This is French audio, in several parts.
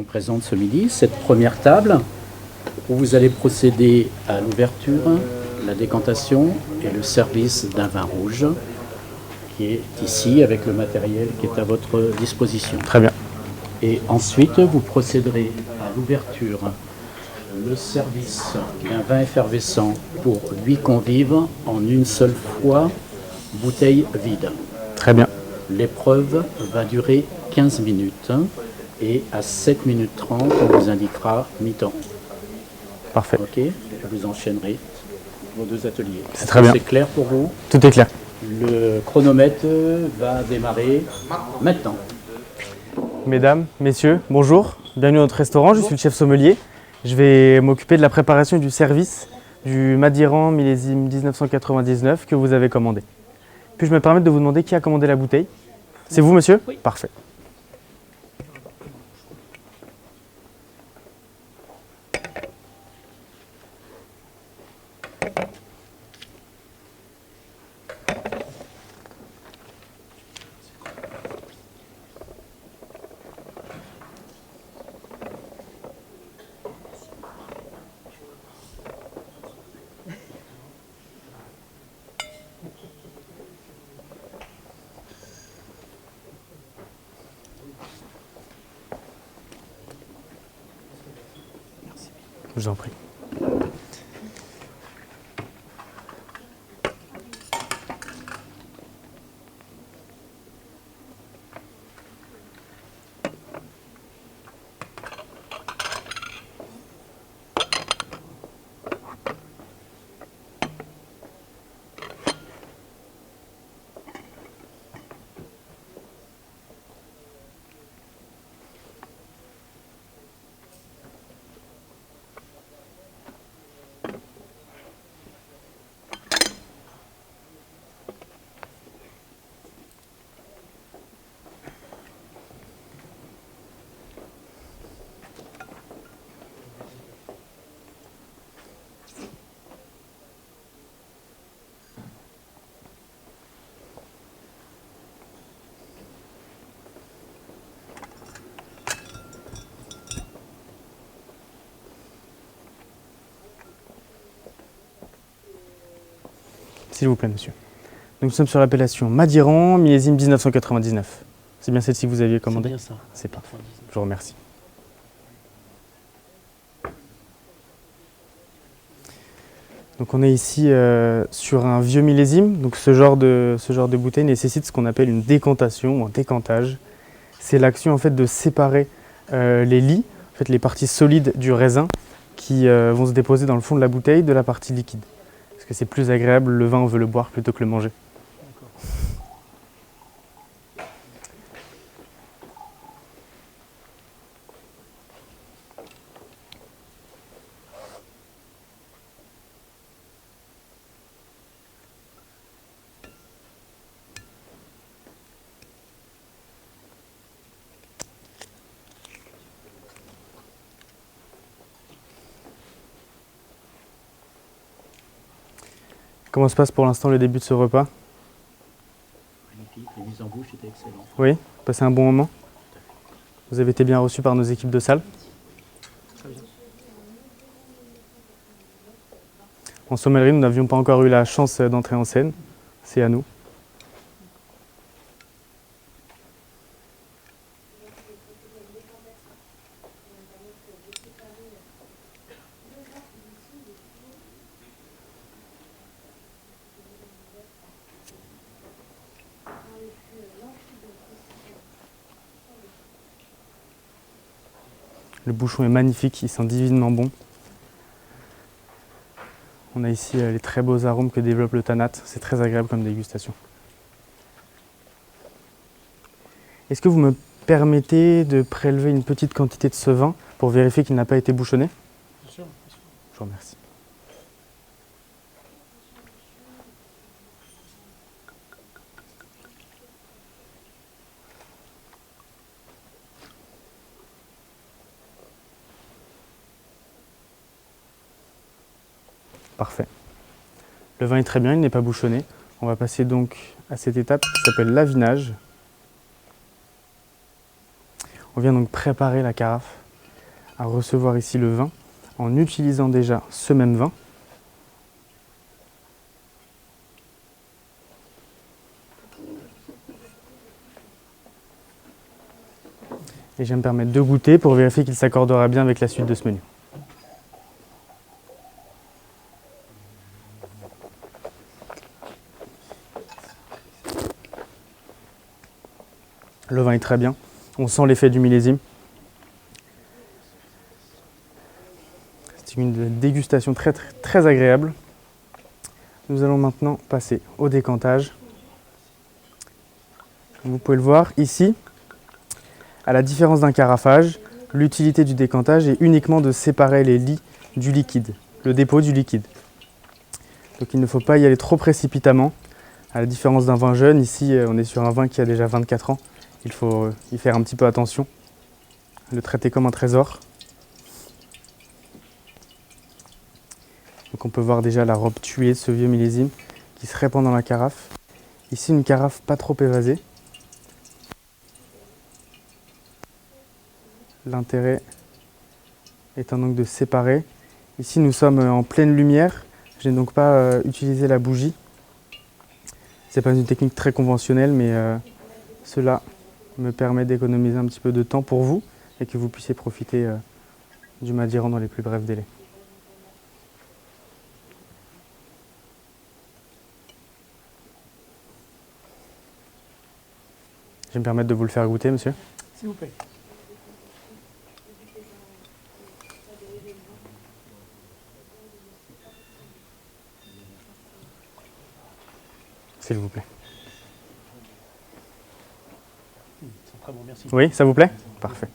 sont présentes ce midi. Cette première table où vous allez procéder à l'ouverture, la décantation et le service d'un vin rouge qui est ici avec le matériel qui est à votre disposition. Très bien. Et ensuite, vous procéderez à l'ouverture, le service d'un vin effervescent pour 8 convives en une seule fois, bouteille vide. Très bien. L'épreuve va durer 15 minutes et à 7 minutes 30, on vous indiquera mi-temps. Parfait. Ok, vous enchaînerez vos deux ateliers. C'est très bien. C'est clair pour vous? Tout est clair. Le chronomètre va démarrer maintenant. Mesdames, messieurs, bonjour. Bienvenue dans notre restaurant. Je suis le chef sommelier. Je vais m'occuper de la préparation et du service du Madiran millésime 1999 que vous avez commandé. Puis-je me permettre de vous demander qui a commandé la bouteille? C'est vous, monsieur? Oui. Parfait. Je vous en prie. S'il vous plaît, monsieur. Donc, nous sommes sur l'appellation Madiran, millésime 1999. C'est bien celle-ci que vous aviez commandée? C'est bien ça. C'est parfait. Je vous remercie. Donc, on est ici sur un vieux millésime. Donc, ce genre de bouteille nécessite ce qu'on appelle une décantation ou un décantage. C'est l'action en fait de séparer les lis, en fait, les parties solides du raisin qui vont se déposer dans le fond de la bouteille de la partie liquide. Parce que c'est plus agréable, le vin on veut le boire plutôt que le manger. Comment se passe pour l'instant le début de ce repas? Magnifique, les mises en bouche étaient excellentes. Oui, passez un bon moment? Vous avez été bien reçu par nos équipes de salle? Très bien. En sommellerie, nous n'avions pas encore eu la chance d'entrer en scène. C'est à nous. Le bouchon est magnifique, il sent divinement bon. On a ici les très beaux arômes que développe le tanat. C'est très agréable comme dégustation. Est-ce que vous me permettez de prélever une petite quantité de ce vin pour vérifier qu'il n'a pas été bouchonné? Bien sûr. Je vous remercie. Parfait. Le vin est très bien, il n'est pas bouchonné. On va passer donc à cette étape qui s'appelle l'avinage. On vient donc préparer la carafe à recevoir ici le vin en utilisant déjà ce même vin. Et je vais me permettre de goûter pour vérifier qu'il s'accordera bien avec la suite de ce menu. Le vin est très bien, on sent l'effet du millésime. C'est une dégustation très agréable. Nous allons maintenant passer au décantage. Vous pouvez le voir ici, à la différence d'un carafage, l'utilité du décantage est uniquement de séparer les lits du liquide, le dépôt du liquide. Donc il ne faut pas y aller trop précipitamment. À la différence d'un vin jeune, ici on est sur un vin qui a déjà 24 ans. Il faut y faire un petit peu attention, le traiter comme un trésor. Donc on peut voir déjà la robe tuée de ce vieux millésime qui se répand dans la carafe. Ici une carafe pas trop évasée. L'intérêt étant donc de séparer. Ici nous sommes en pleine lumière, je n'ai donc pas utilisé la bougie. Ce n'est pas une technique très conventionnelle, mais cela me permet d'économiser un petit peu de temps pour vous et que vous puissiez profiter du Madiran dans les plus brefs délais. Je vais me permettre de vous le faire goûter, monsieur. S'il vous plaît. S'il vous plaît. C'est très bon, merci. Oui, ça vous plaît? Parfait.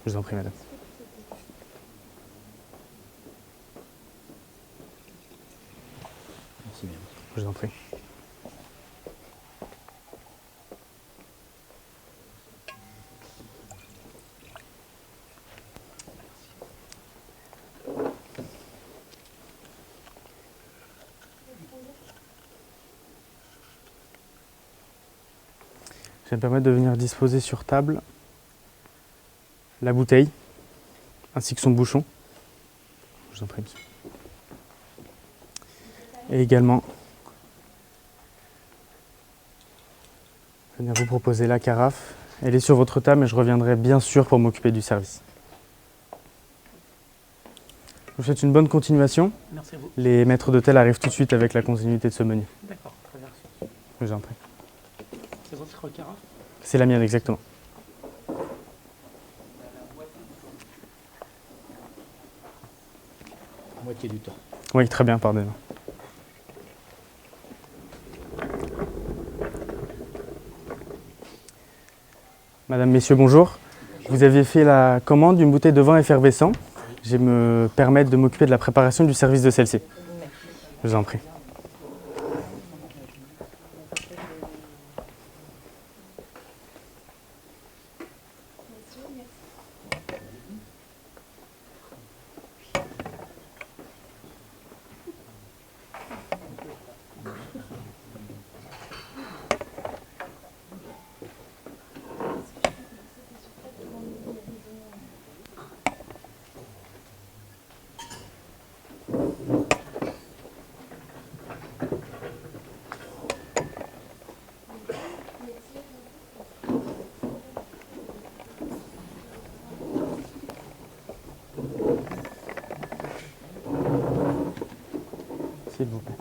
Je vous en prie, madame. Merci bien. Je vous en prie. Je vais me permettre de venir disposer sur table la bouteille ainsi que son bouchon. Je vous en prie, monsieur. Et également venir vous proposer la carafe. Elle est sur votre table, mais je reviendrai bien sûr pour m'occuper du service. Je vous souhaite une bonne continuation. Merci à vous. Les maîtres d'hôtel arrivent tout de suite avec la continuité de ce menu. D'accord, très bien. Je vous en prie. C'est votre carafe? C'est la mienne, exactement. À moitié du temps. Oui, très bien, pardon. Madame, messieurs, bonjour. Vous aviez fait la commande d'une bouteille de vin effervescent. Je vais me permettre de m'occuper de la préparation du service de celle-ci. Je vous en prie. S'il vous plaît.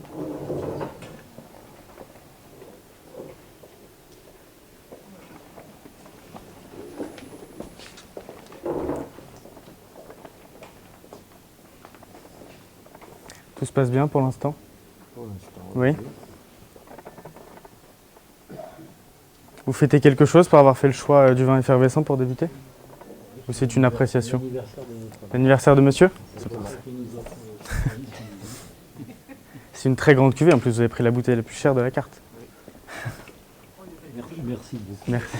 Tout se passe bien pour l'instant? Pour l'instant. Oui. Vous fêtez quelque chose pour avoir fait le choix du vin effervescent pour débuter? Ou c'est une appréciation? L'anniversaire de notre L'anniversaire de monsieur? C'est parfait. qui nous offre. C'est une très grande cuvée, en plus vous avez pris la bouteille la plus chère de la carte. Merci beaucoup. Merci.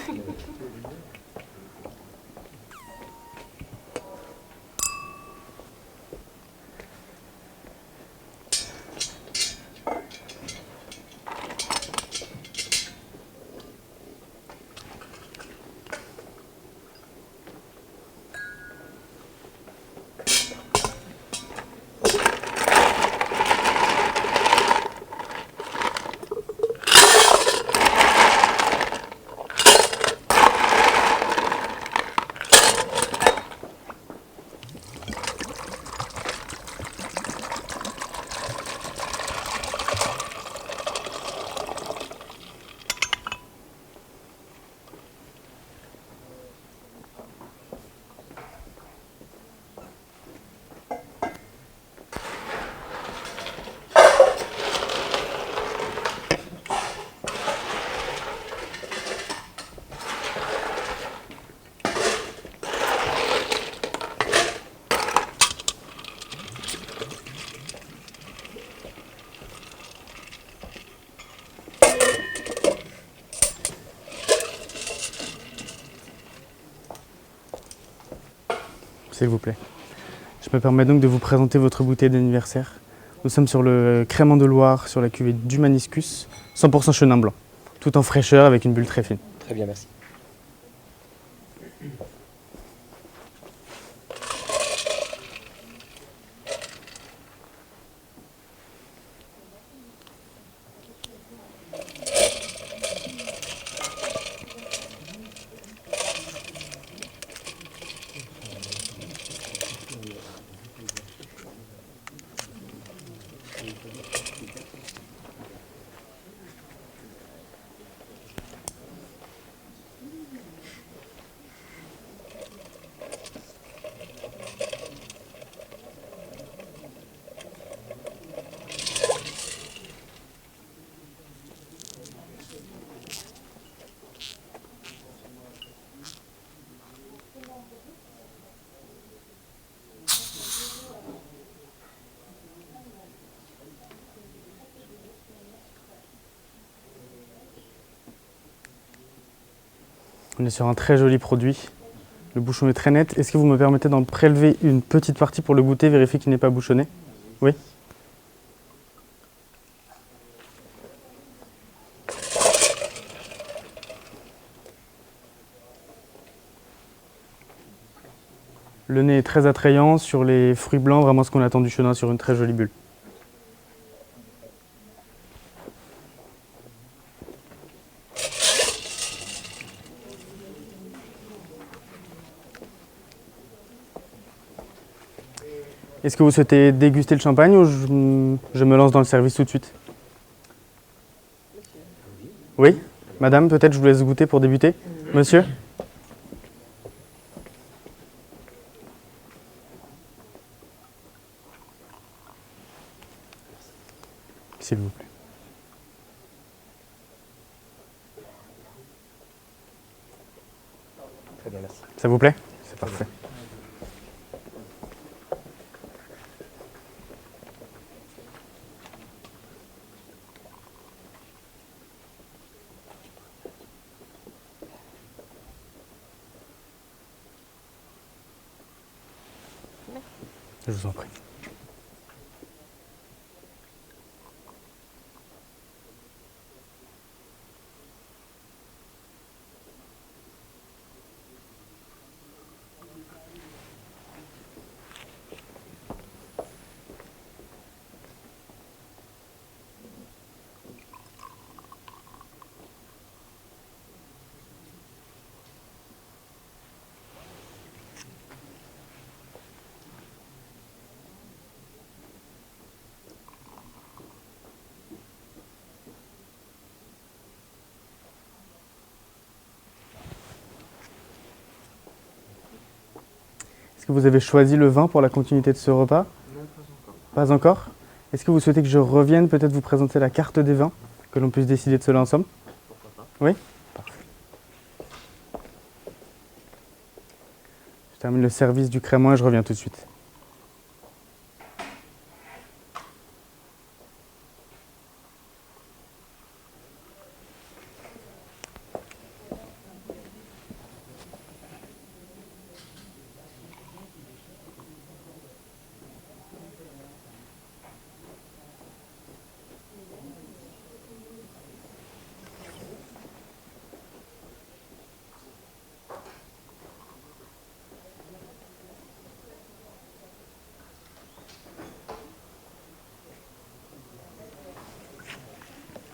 s'il vous plaît. Je me permets donc de vous présenter votre bouteille d'anniversaire. Nous sommes sur le crément de Loire, sur la cuvée du Maniscus, 100% chenin blanc, tout en fraîcheur avec une bulle très fine. Très bien, merci. On est sur un très joli produit. Le bouchon est très net. Est-ce que vous me permettez d'en prélever une petite partie pour le goûter, vérifier qu'il n'est pas bouchonné? Oui. Le nez est très attrayant sur les fruits blancs, vraiment ce qu'on attend du chenin sur une très jolie bulle. Est-ce que vous souhaitez déguster le champagne ou je me lance dans le service tout de suite? Oui. Madame, peut-être je vous laisse goûter pour débuter. Monsieur? S'il vous plaît. Très bien, merci. Ça vous plaît? C'est parfait. Je vous en prie. Est-ce que vous avez choisi le vin pour la continuité de ce repas? Non, pas encore. Pas encore? Est-ce que vous souhaitez que je revienne peut-être vous présenter la carte des vins, que l'on puisse décider de cela ensemble? Pourquoi pas? Oui? Parfait. Je termine le service du crément et je reviens tout de suite.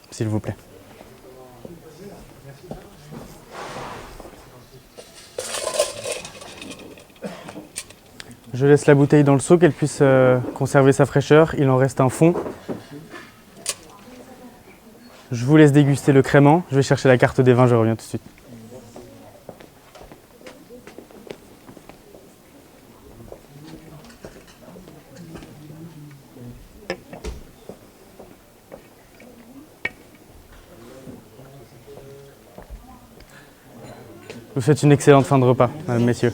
S'il vous plaît. Je laisse la bouteille dans le seau, qu'elle puisse conserver sa fraîcheur. Il en reste un fond. Je vous laisse déguster le crément. Je vais chercher la carte des vins, je reviens tout de suite. Je vous souhaite une excellente fin de repas, mesdames, messieurs.